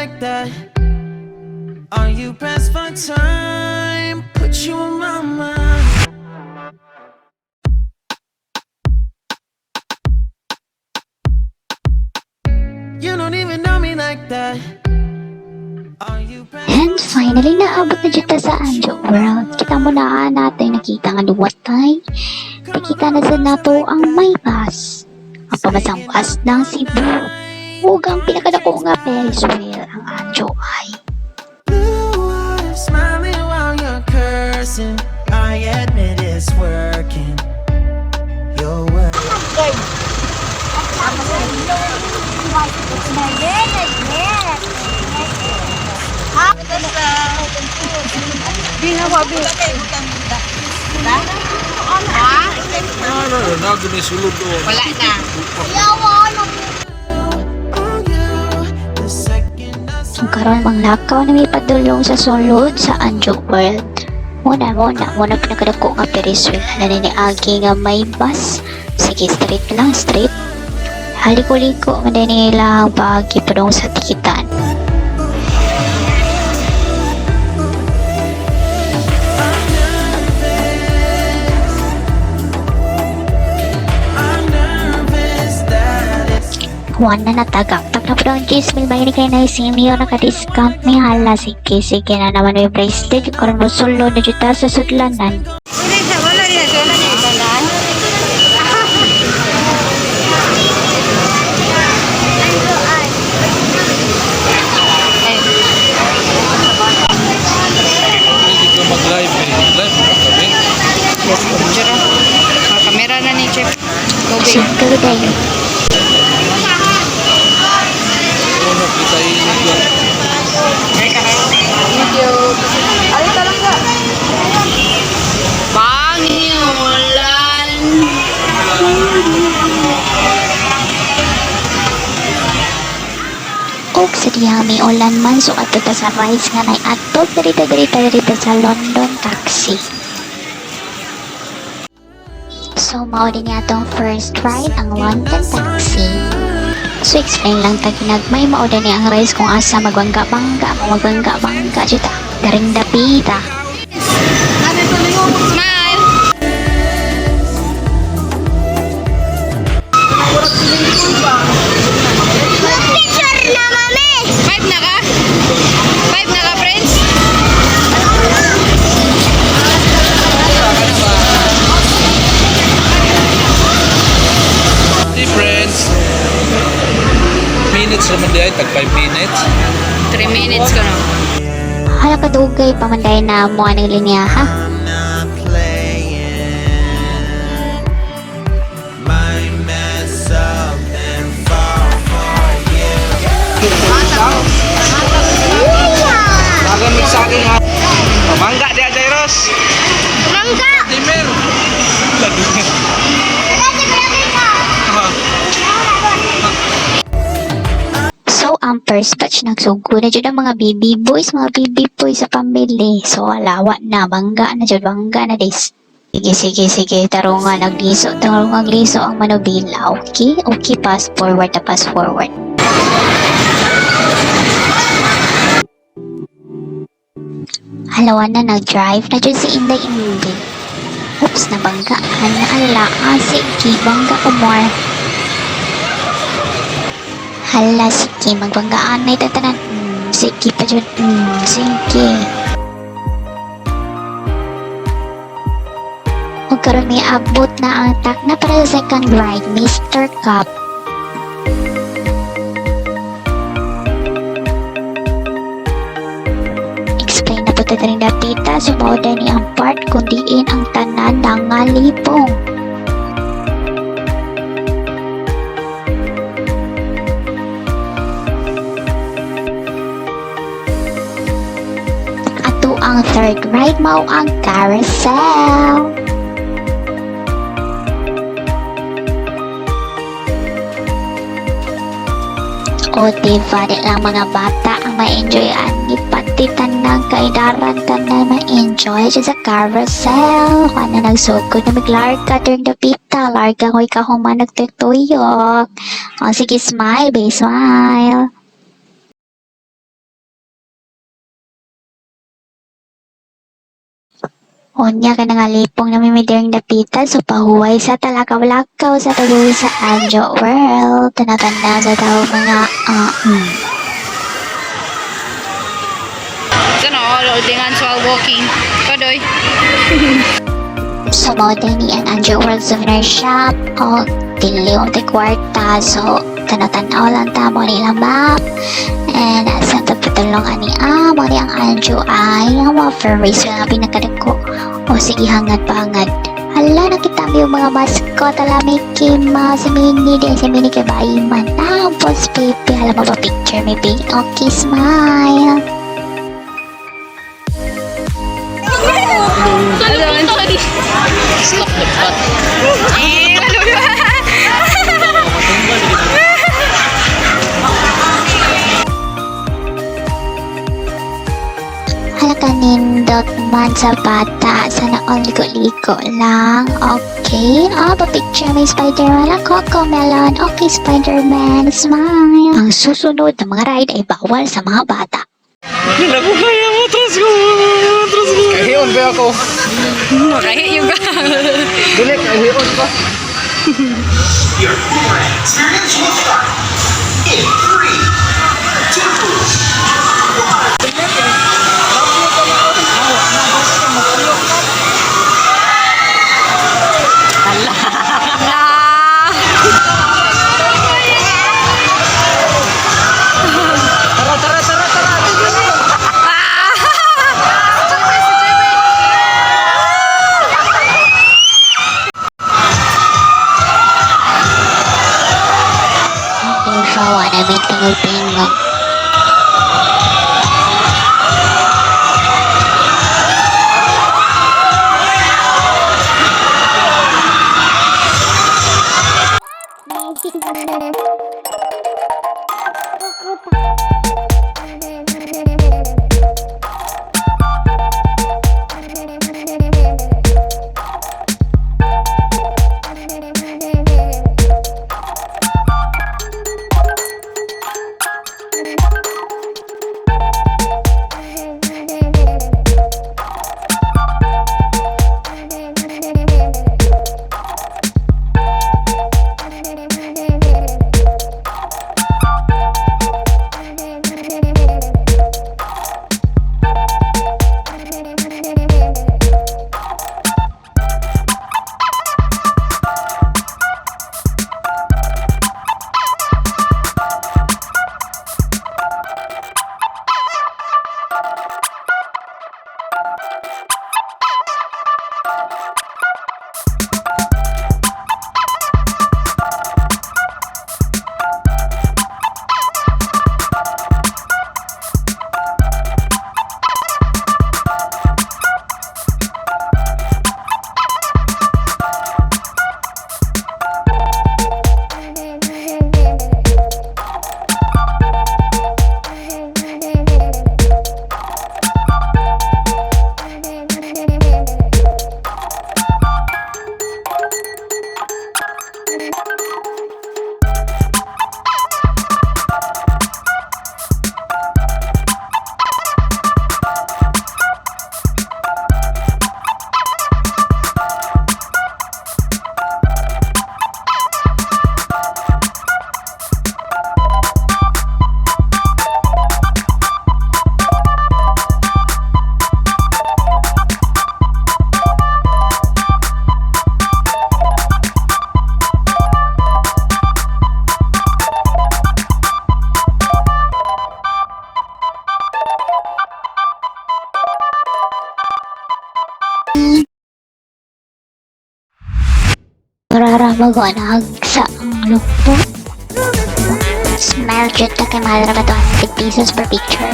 like that? Are you pressed for time? Put you on my mind. You don't even know me like that. Are you pressed And finally, naabot na dito sa Anjo World. Kita mo na natin, nakita nga luwatay. Nakita na sa nato ang may bus. Ang pamasang bus ng Cebu. Huwag ang pinakadako nga Ferris wheel ang Anjo ay. blue eyes smiling while you're cursing? I admit it's working. Your work. Wala na. Oh, you. The second I Ang karoon mang lakaw na may padulong sa sulod sa Anjo World. Muna pinakadako nga Ferris wheel na niniagi nga may bus. Sige, straight lang, straight. Haliko-liko, madali nila ang pagi padong sa tikitan. I'm nervous that it's Juan na natagak-tak na po ang 10,000 bagay kayo na senior naka-discount may hala. Sige na naman yung bracelet. Yung karoon mo sulod na juta sa sudlanan. Wala niya. Ibalan. Hindi ko mag-live eh. Live mo kami. Yes, picture. Kamera na ni Chef. Simple dayo. Ano kita video. Video. Ay, talaga. Pangiulan. Og sa dihami ulan man so ato ta sa rides nga nay ato dirita sa London taxi. So mao din atong first ride ang London taxi. So explain lang ta ginagmay mao din ang rides kung asa magwangga-bangga juta. Daring dapita. Smile. Five na ka? Five na ka, friends? Hey friends. Minutes naman di ay tag 5 minutes. 3 minutes ko na. Hala kadugay pamanday na mo ang linya ha. not playing. Might mess up and fall for you. Dagan magsaging ha. Pamangga di Jairos. Mangga! Timer. So, ang first batch nagsugo na dyan ang mga baby boys sa pamilya. So, alawa na, bangga na dis. Sige, tarungan nagliso ang manubila. Okay, pass forward. Halawan na nag-drive na dyan si Inday. Oops, nabanggaan na ala. Sige, bangga ko more. Hala, sige, magbanggaan na itatanan. Sige pa dyan. Sige. Huwag karoon may abot na ang tak na para sa second ride, Mr. Cup. Explain na po ito rin dapita. Sumoda ni ang part kundiin ang tanan ng ngalipong. Ang third ride mo ang carousel. O diba, di lang mga bata ang ma-enjoy ani pati tanang kaidaran tanan ma-enjoy sa carousel. Kung na nagsugod na maglarga during the pita, larga ko ikaw man nagtutuyok. O sige, smile, babe, smile. Unya ka na nga lipong namimidiring dapitan so pahuway sa talakaw-lakaw sa tuloy sa Anjo World. Tanatanda sa tao mga Ito na, loadingan while walking. Kadoy. So mao ni ang Anjo World Souvenir Shop o tiliw ti kwarta so tanatanaw lang tamo nila map and sa tagpatulong ani mo ni ang Anjo ay ang mga furries nga pinakadako o sige hangad pangad. Hala, nakita mo yung mga mascot. Ala, Mickey Mouse, si Minnie, din si Minnie kay Baiman. Tapos, baby, alam mo ba picture, may big okay smile. Stop the pot. Hala ka nindot man sa bata. Sana all ligo-ligo lang. Okay. Pa-picture may Spider-Man ang Cocomelon. Okay, Spider-Man. Smile. Ang susunod na mga ride ay bawal sa mga bata. Kaya mo, atras ko. Kahiyon ba ako? Makahi yung ka. Dili, kahiyon pa. Your foreign experience will start in 3, 2, 1. Sawa na may tingog-tingog. Para magunag sa ang lupot. Smile jud na kay mahal na ba ito 100 pesos per picture.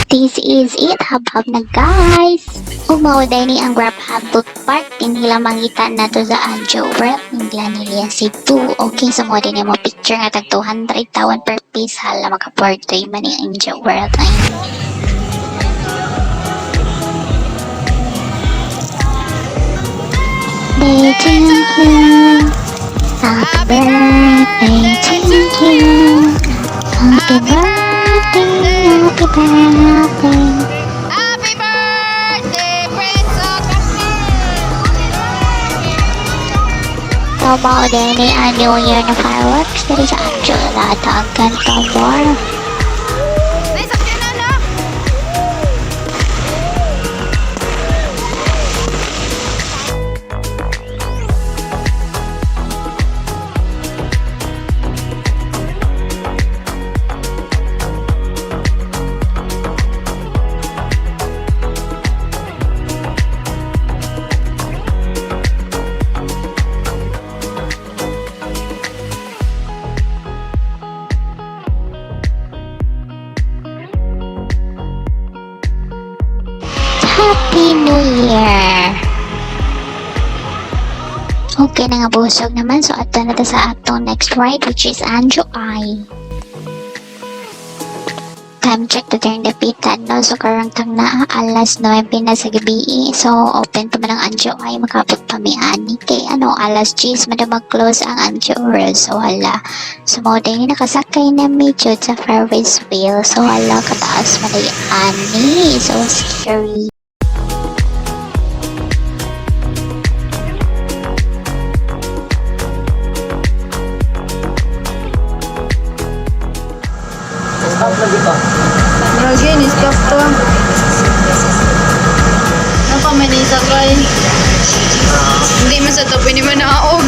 This is it. Habab na guys. Umauday ni ang Grab Habot Park. Tinila mangitan na to sa Anjo World Minglanilla, Cebu. Okay, so mo din yung picture nga tag 200 tawan per piece. Hala makaportoy man yung Anjo World. Ay. Birthday to you. Happy birthday to you. Happy birthday, happy birthday. Happy birthday, Prince of So, mao din ni ang New Year na fireworks diri sa Anjo. Natagan ka more. Happy New Year! Okay na nga busog naman, so ato na ta sa atong next ride, which is Anjo Eye. Time check to turn the pitan, no? So karang tang na alas 9 na sa gabi, so open to man ang Anjo Eye, makapit pa mi ani kay alas 10 man mag-close ang Anjo World, so hala. So mo din nakasakay na medyo sa Ferris wheel, so hala kataas man ay ani, so scary. Lagi, niskap to. Napamanisakay. Hindi man sa to, pwede man naaog.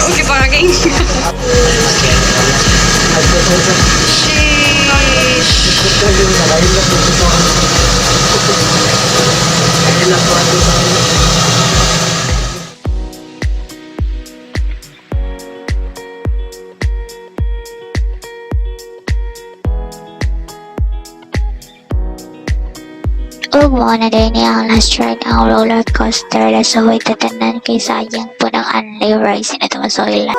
Okay, parking. Ug mao na din ang last ride ang roller coaster. Lasuhoy tatanan kay sayang po ng unli rice na ito masoy lang.